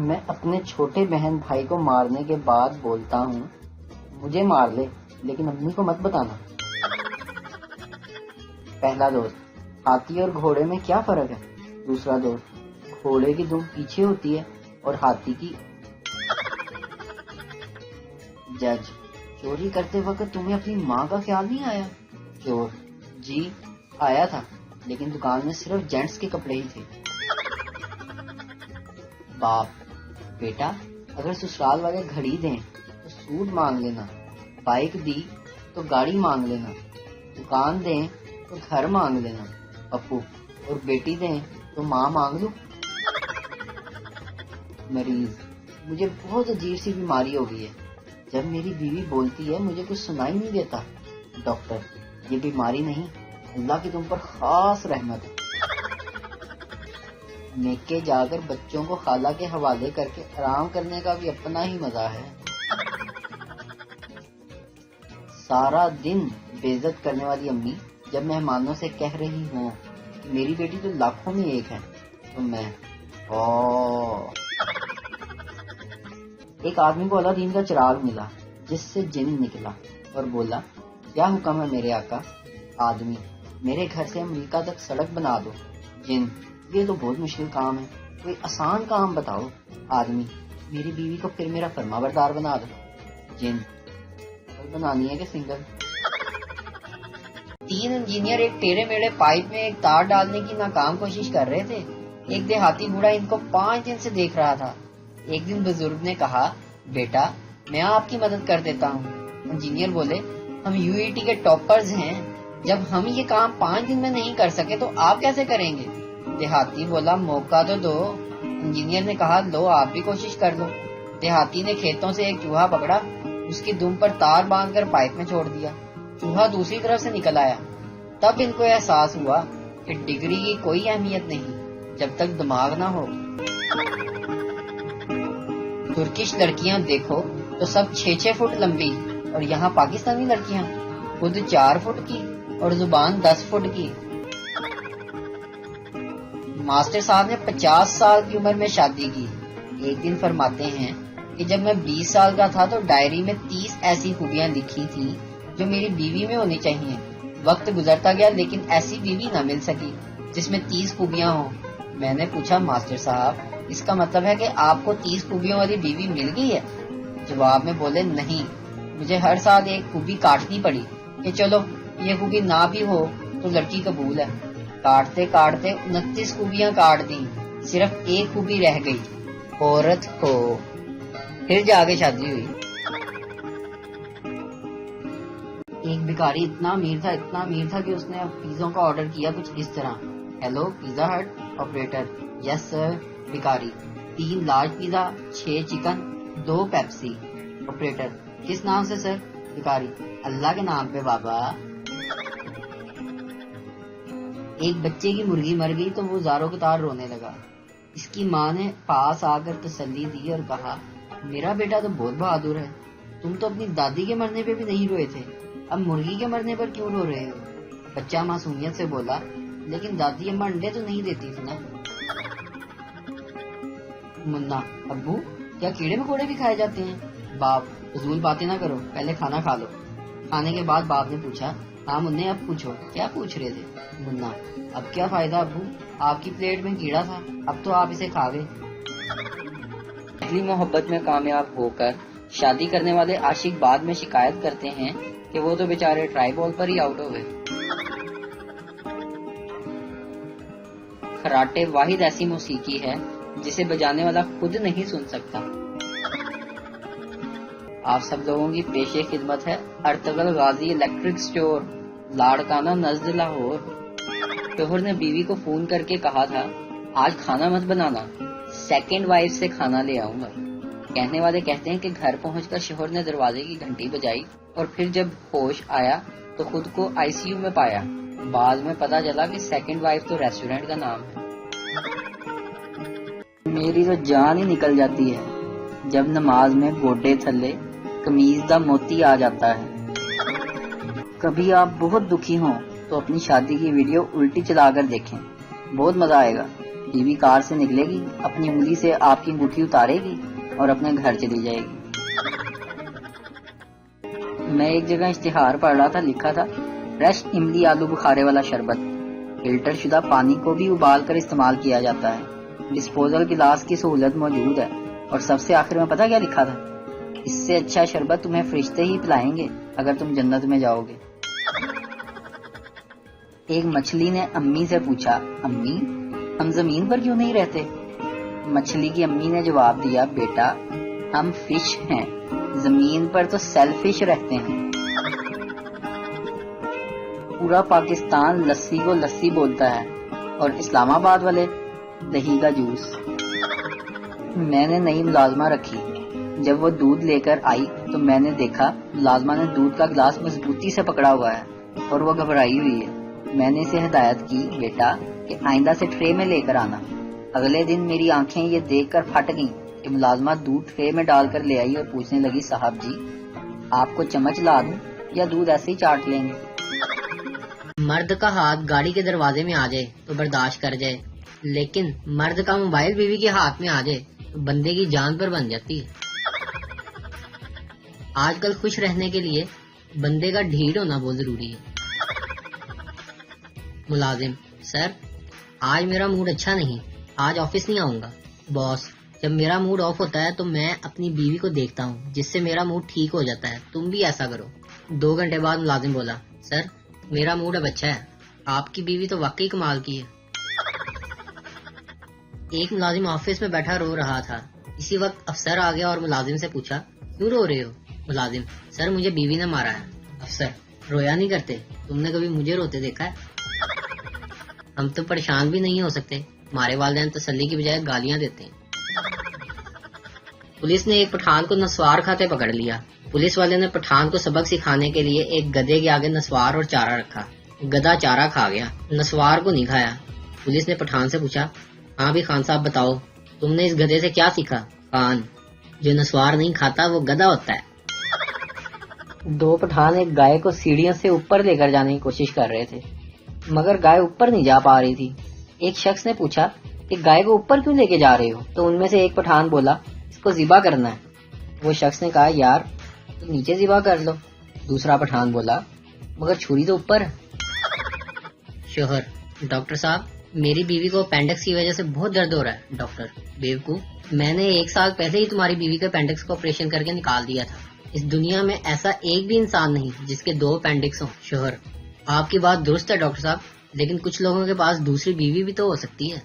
میں اپنے چھوٹے بہن بھائی کو مارنے کے بعد بولتا ہوں مجھے مار لے لیکن امی کو مت بتانا۔ پہلا دوست، ہاتھی اور گھوڑے میں کیا فرق ہے؟ دوسرا دوست، گھوڑے کی دم پیچھے ہوتی ہے اور ہاتھی کی۔ جج، چوری کرتے وقت تمہیں اپنی ماں کا خیال نہیں آیا؟ چور، جی آیا تھا لیکن دکان میں صرف جینٹس کے کپڑے ہی تھے۔ باپ، بیٹا اگر سسرال والے گھڑی دیں تو سوٹ مانگ لینا، بائک دی تو گاڑی مانگ لینا، دکان دیں تو گھر مانگ لینا، پپو اور بیٹی دیں تو ماں مانگ لوں۔ مریض، مجھے بہت عجیب سی بیماری ہو گئی ہے، جب میری بیوی بولتی ہے مجھے کچھ سنائی نہیں دیتا۔ ڈاکٹر، یہ بیماری نہیں، اللہ کی تم پر خاص رحمت ہے۔ میکے جا کر بچوں کو خالہ کے حوالے کر کے آرام کرنے کا بھی اپنا ہی مزہ ہے۔ سارا دن بے عزت کرنے والی امی جب مہمانوں سے کہہ رہی ہوں کہ میری بیٹی تو لاکھوں میں ایک ہے تو میں ایک آدمی کو اللہ دین کا چراغ ملا جس سے جن نکلا اور بولا کیا حکم ہے میرے آقا؟ آدمی، میرے گھر سے امریکہ تک سڑک بنا دو۔ جن، یہ تو بہت مشکل کام ہے، کوئی آسان کام بتاؤ۔ آدمی، میری بیوی کو پھر میرا فرما بردار بنا دو۔ جن، بنانی ہے کہ سنگل؟ 3 انجینئر ایک ٹیڑے میڑے پائپ میں ایک تار ڈالنے کی ناکام کوشش کر رہے تھے۔ ایک دیہاتی بوڑھا ان کو 5 دن سے دیکھ رہا تھا۔ ایک دن بزرگ نے کہا بیٹا میں آپ کی مدد کر دیتا ہوں۔ انجینئر بولے ہم UET کے ٹاپرز ہیں، جب ہم یہ کام 5 دن میں نہیں کر سکے تو آپ کیسے کریں گے؟ دیہاتی بولا موقع تو دو۔ انجینئر نے کہا لو آپ بھی کوشش کر لو۔ دیہاتی نے کھیتوں سے ایک چوہا پکڑا، اس کی دم پر تار باندھ کر پائپ میں چھوڑ دیا۔ چوہا دوسری طرف سے نکل آیا۔ تب ان کو احساس ہوا کہ ڈگری کی کوئی اہمیت نہیں جب تک دماغ نہ ہو۔ ترکش لڑکیاں دیکھو تو سب 6-6 فٹ لمبی، اور یہاں پاکستانی لڑکیاں خود 4 فٹ کی اور زبان 10 فٹ کی۔ ماسٹر صاحب نے 50 سال کی عمر میں شادی کی۔ ایک دن فرماتے ہیں کہ جب میں 20 سال کا تھا تو ڈائری میں 30 ایسی خوبیاں لکھی تھی جو میری بیوی میں ہونی چاہیے۔ وقت گزرتا گیا لیکن ایسی بیوی نہ مل سکی جس میں 30 خوبیاں ہوں۔ میں نے پوچھا ماسٹر صاحب اس کا مطلب ہے کہ آپ کو 30 خوبیوں والی بیوی مل گئی ہے؟ جواب میں بولے نہیں، مجھے ہر سال ایک خوبی کاٹنی پڑی کہ چلو یہ خوبی نہ بھی ہو تو لڑکی قبول ہے۔ کاٹتے کاٹتے 29 خوبیاں کاٹ دیں، صرف ایک خوبی رہ گئی، عورت ہو۔ پھر جا کے شادی ہوئی۔ ایک بھکاری اتنا امیر تھا کہ اس نے پیزوں کا آرڈر کیا کچھ اس طرح، ہیلو پیزا ہٹ، آپریٹر یس سر، بھکاری 3 large pizza, 6 chicken, 2 Pepsi, operator کس نام سے سر؟ بھکاری اللہ کے نام پہ بابا۔ ایک بچے کی مرغی مر گئی تو وہ زاروں قطار رونے لگا۔ اس کی ماں نے پاس آ کر تسلی دی اور کہا میرا بیٹا تو بہت بہادر ہے، تم تو اپنی دادی کے مرنے پہ بھی نہیں روئے تھے، اب مرغی کے مرنے پر کیوں رو رہے ہو؟ بچہ معصومیت سے بولا لیکن دادی اماں انڈے تو نہیں دیتی تھی نا۔ منا، ابو کیا کیڑے مکوڑے بھی کھائے جاتے ہیں؟ باپ، فضول باتیں نہ کرو، پہلے کھانا کھا لو۔ کھانے کے بعد باپ نے پوچھا ہاں منہ اب پوچھو کیا پوچھ رہے تھے؟ منا، اب کیا فائدہ ابو، آپ کی پلیٹ میں کیڑا تھا، اب تو آپ اسے کھا گئے۔ پہلی محبت میں کامیاب ہو کر شادی کرنے والے عاشق بعد میں شکایت کرتے ہیں کہ وہ تو بیچارے ٹرائی بال پر ہی آؤٹ ہو گئے۔ خراٹے واحد ایسی موسیقی ہے جسے بجانے والا خود نہیں سن سکتا۔ آپ سب لوگوں کی پیش خدمت ہے ارطغرل غازی الیکٹرک سٹور، لاڑکانہ نزد لاہور۔ شوہر نے بیوی کو فون کر کے کہا تھا آج کھانا مت بنانا، سیکنڈ وائف سے کھانا لے آؤں گا۔ کہنے والے کہتے ہیں کہ گھر پہنچ کر شوہر نے دروازے کی گھنٹی بجائی اور پھر جب ہوش آیا تو خود کو ICU میں پایا۔ بعد میں پتا چلا کہ سیکنڈ وائف تو ریسٹورنٹ کا نام ہے۔ میری تو جان ہی نکل جاتی ہے جب نماز میں گوڈے تھلے قمیض دا موتی آ جاتا ہے۔ کبھی آپ بہت دکھی ہوں تو اپنی شادی کی ویڈیو الٹی چلا کر دیکھیں، بہت مزہ آئے گا۔ بیوی کار سے نکلے گی، اپنی انگلی سے آپ کی انگوٹھی اتارے گی اور اپنے گھر چلی جائے گی۔ میں ایک جگہ اشتہار پڑھ رہا تھا، لکھا تھا فریش املی آلو بخارے والا شربت، فلٹر شدہ پانی کو بھی ابال کر استعمال کیا جاتا ہے، ڈسپوزل گلاس کی سہولت موجود ہے، اور سب سے آخر میں پتہ کیا لکھا تھا؟ اس سے اچھا شربت تمہیں فرشتے ہی پلائیں گے اگر تم جنت میں جاؤ گے۔ ایک مچھلی نے امی سے پوچھا، امی ہم زمین پر کیوں نہیں رہتے؟ مچھلی کی امی نے جواب دیا، بیٹا ہم فش ہیں، زمین پر تو سیل فش رہتے ہیں۔ پورا پاکستان لسی کو لسی بولتا ہے اور اسلام آباد والے دہی کا جوس۔ میں نے نئی ملازمہ رکھی، جب وہ دودھ لے کر آئی تو میں نے دیکھا ملازمہ نے دودھ کا گلاس مضبوطی سے پکڑا ہوا ہے اور وہ گھبرائی ہوئی ہے۔ میں نے اسے ہدایت کی، بیٹا کہ آئندہ سے ٹرے میں لے کر آنا۔ اگلے دن میری آنکھیں یہ دیکھ کر پھٹ گئیں کہ ملازمہ دودھ ٹرے میں ڈال کر لے آئی اور پوچھنے لگی، صاحب جی آپ کو چمچ لا دوں یا دودھ ایسے ہی چاٹ لیں گے؟ مرد کا ہاتھ گاڑی کے دروازے میں آ جائے تو برداشت کر جائے، لیکن مرد کا موبائل بیوی کے ہاتھ میں آ جائے تو بندے کی جان پر بن جاتی ہے۔ آج کل خوش رہنے کے لیے بندے کا ڈھیڑ ہونا بہت ضروری ہے۔ ملازم، سر آج میرا موڈ اچھا نہیں، آج آفس نہیں آؤں گا۔ باس، جب میرا موڈ آف ہوتا ہے تو میں اپنی بیوی کو دیکھتا ہوں جس سے میرا موڈ ٹھیک ہو جاتا ہے، تم بھی ایسا کرو۔ 2 گھنٹے بعد ملازم بولا، سر میرا موڈ اب اچھا ہے، آپ کی بیوی تو واقعی کمال کی ہے۔ ایک ملازم آفس میں بیٹھا رو رہا تھا، اسی وقت افسر آ گیا اور ملازم سے پوچھا، کیوں رو رہے ہو؟ ملازم، سر مجھے بیوی نے مارا ہے۔ افسر، رویا نہیں کرتے؟ تم نے کبھی مجھے روتے دیکھا ہے؟ ہم تو پریشان بھی نہیں ہو سکتے، ہمارے والدین تسلی کی بجائے گالیاں دیتے ہیں۔ پولیس نے ایک پٹھان کو نسوار کھاتے پکڑ لیا۔ پولیس والے نے پٹھان کو سبق سکھانے کے لیے ایک گدھے کے آگے نسوار اور چارہ رکھا۔ گدھا چارہ کھا گیا، نسوار کو نہیں کھایا۔ پولیس نے پٹھان سے پوچھا، ہاں بھی خان صاحب بتاؤ، تم نے اس گدھے سے کیا سیکھا؟ خان، جو نسوار نہیں کھاتا وہ گدھا ہوتا ہے۔ 2 پٹھان ایک گائے کو سیڑھیوں سے اوپر لے کر جانے کی کوشش کر رہے تھے، مگر گائے اوپر نہیں جا پا رہی تھی۔ ایک شخص نے پوچھا کہ گائے کو اوپر کیوں لے کے جا رہے ہو؟ تو ان میں سے ایک پٹھان بولا، اس کو ذبح کرنا ہے۔ وہ شخص نے کہا، یار تو نیچے ذبح کر لو۔ دوسرا پٹھان بولا، مگر چھری تو اوپر ہے۔ شوہر، ڈاکٹر صاحب میری بیوی کو اپینڈکس کی وجہ سے بہت درد ہو رہا ہے۔ ڈاکٹر، بیوقوف، میں نے 1 سال پہلے ہی تمہاری بیوی کے اپینڈکس کو آپریشن کر کے نکال دیا تھا۔ اس دنیا میں ایسا ایک بھی انسان نہیں جس کے 2 اپینڈکس ہوں۔ شوہر، آپ کی بات درست ہے ڈاکٹر صاحب، لیکن کچھ لوگوں کے پاس دوسری بیوی بھی تو ہو سکتی ہے۔